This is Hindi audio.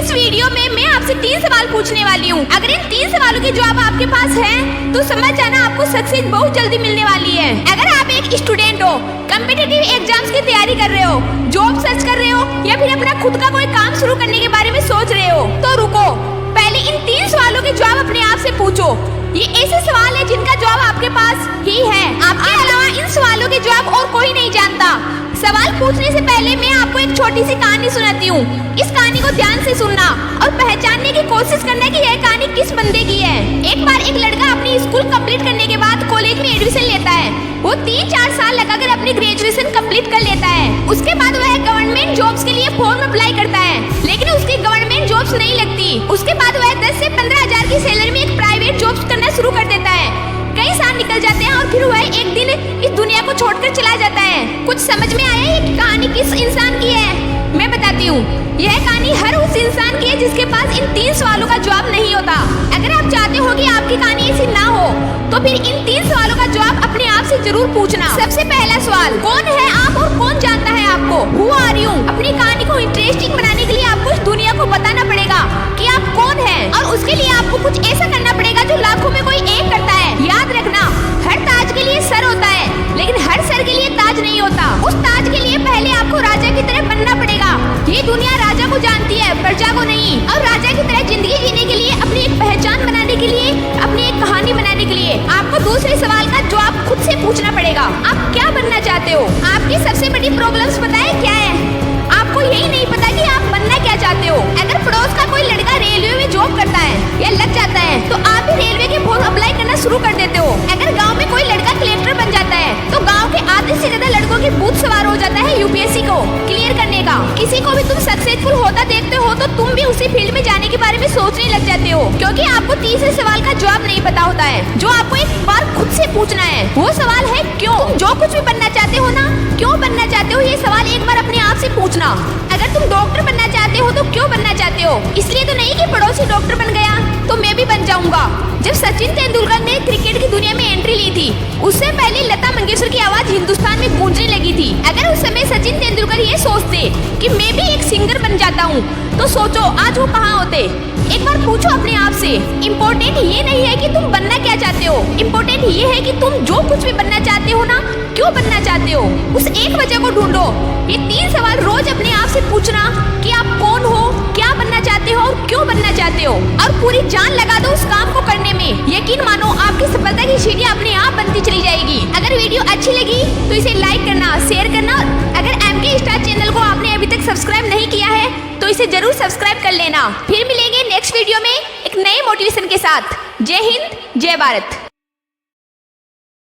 इस वीडियो में मैं आपसे 3 सवाल पूछने वाली हूँ। अगर इन 3 सवालों के जवाब आपके पास हैं, तो समझ जाना आपको सक्सेस बहुत जल्दी मिलने वाली है। अगर आप एक स्टूडेंट हो, कॉम्पिटिटिव एग्जाम्स की तैयारी कर रहे हो, जॉब सर्च कर रहे हो या फिर अपना खुद का कोई काम शुरू करने के बारे में सोच रहे हो, तो रुको, पहले इन 3 सवालों के जवाब अपने आप से पूछो। ये ऐसे सवाल है जिनका जवाब आपके पास ही है। आपके अलावा इन सवालों के जवाब और कोई नहीं जानता। सवाल पूछने से पहले मैं आपको एक छोटी सी कहानी सुनाती हूँ। इस कहानी को ध्यान से सुनना और पहचानने की कोशिश करना कि यह कहानी किस बंदे की है। एक बार एक लड़का अपनी स्कूल कंप्लीट करने के बाद कॉलेज में एडमिशन लेता है। वो 3-4 साल लगाकर अपनी ग्रेजुएशन कंप्लीट कर लेता है। उसके बाद वह गवर्नमेंट जॉब्स के लिए फॉर्म अप्लाई करता है, लेकिन उसकी गवर्नमेंट जॉब्स नहीं लगती। उसके बाद वह 10 से 15 हजार की सैलरी में एक प्राइवेट जॉब्स करना शुरू कर देता है। कई साल निकल जाते हैं और फिर वह एक दिन इस दुनिया को छोड़कर चला जाता है। कुछ समझ में आया ये कहानी किस इंसान की है? मैं बताती हूँ। यह कहानी हर उस इंसान की है जिसके पास इन 3 सवालों का जवाब नहीं होता। अगर आप चाहते हो कि आपकी कहानी ऐसी ना हो, तो फिर इन 3 सवालों का जवाब अपने आप से जरूर पूछना। सबसे पहला सवाल, कौन है आप और कौन जानता है आपको? Who are you? अपनी कहानी को इंटरेस्टिंग बनाने के लिए आपको इस दुनिया को बताना पड़ेगा कि आप कौन है, और उसके लिए आपको कुछ ऐसा करना पड़ेगा जो लाखों में कोई एक करता है। याद रखना, हर ताज के लिए सर होता है, लेकिन हर सर के लिए ताज नहीं होता। उस ताज के लिए पहले आपको राजा की तरह बनना पड़ेगा। ये दुनिया राजा को जानती है, प्रजा को नहीं। और राजा की तरह जिंदगी जीने के लिए, अपनी एक पहचान बनाने के लिए, अपनी एक कहानी बनाने के लिए आपको दूसरे सवाल का जवाब खुद से पूछना पड़ेगा। आप क्या बनना चाहते हो? आपकी सबसे बड़ी प्रॉब्लम्स पता है क्या है? आपको यही नहीं पता कि आप बनना क्या चाहते हो। अगर पड़ोस का कोई लड़का रेलवे में जॉब करता है या लग जाता है, तो आप भी रेलवे के फॉर्म अप्लाई करना शुरू कर देते हो। अगर गांव में कोई लड़का कलेक्टर बन जाता है, तो गांव के आधे से ज्यादा लड़कों के बूथ सवार हो जाता है यूपीएससी को क्लियर करने का। किसी को भी तुम सक्सेसफुल होता देखते हो, तो तुम भी उसी फील्ड में जाने के बारे में सोचने लग जाते हो, क्योंकि आपको तीसरे सवाल का जवाब नहीं पता होता है, जो आपको एक बार खुद से पूछना है। वो सवाल है क्यों। तुम जो कुछ भी बनना चाहते हो ना, क्यों बनना चाहते हो, ये सवाल एक बार अपने आप से पूछना। अगर तुम डॉक्टर बनना चाहते हो, तो क्यों बनना चाहते हो? इसलिए तो नहीं कि पड़ोसी डॉक्टर बन गया तो मैं भी बन जाऊंगा। जब सचिन तेंदुलकर ने क्रिकेट की दुनिया में एंट्री ली थी, उससे पहले लता मंगेशकर की आवाज हिंदुस्तान में गूंजने लगी थी। अगर उस समय सचिन तेंदुलकर ये सोचते कि मैं भी एक सिंगर बन जाता हूँ, तो सोचो आज वो कहाँ होते। एक बार पूछो अपने आप से। इम्पोर्टेंट ये नहीं है कि तुम बनना क्या चाहते हो, इम्पोर्टेंट ये है कि तुम जो कुछ भी बनना चाहते हो ना, क्यों बनना चाहते हो, उस एक वजह को ढूंढो। ये 3 सवाल रोज अपने आप से पूछना कि आप कौन हो, क्या बनना चाहते हो और क्यों बनना चाहते हो, और पूरी जान लगा दो उस काम को करने में। यकीन मानो आपकी सफलता की सीढ़ियां अपने आप बनती चली जाएगी। अगर वीडियो अच्छी लगी तो इसे लाइक करना, शेयर करना। अगर एमके स्टार चैनल को आपने अभी तक सब्सक्राइब नहीं किया है, तो इसे जरूर सब्सक्राइब कर लेना। फिर मिलेंगे नेक्स्ट वीडियो में एक नए मोटिवेशन के साथ। जय हिंद, जय भारत।